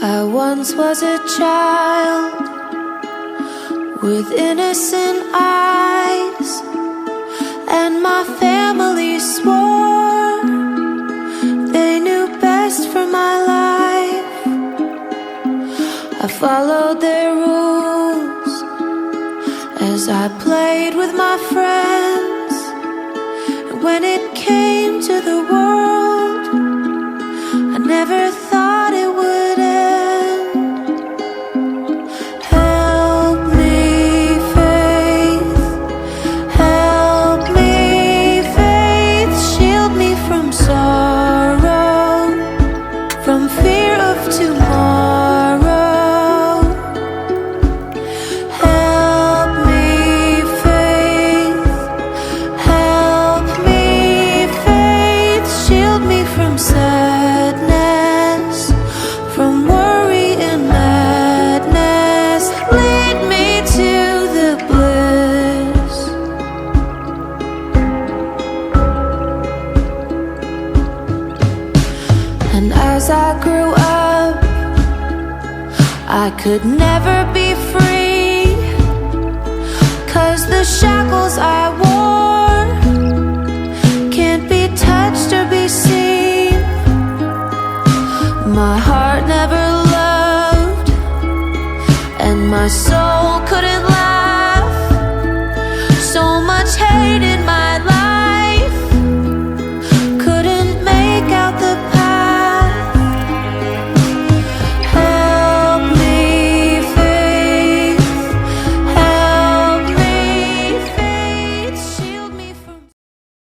I once was a child with innocent eyes, and my family swore they knew best for my life. I followed their rules as I played with my friends, and when it came to the world, I never thought it would end. Help me, faith. Help me, faith. Shield me from sorrow, from fear of tomorrow. Help me, faith. Help me, faith. Shield me from sadness, from worry and madness. Lead me to the bliss. And as I grew up, I could never be free, 'cause the shackles I wore can't be touched or be seen. My heart never loved, and my soul couldn't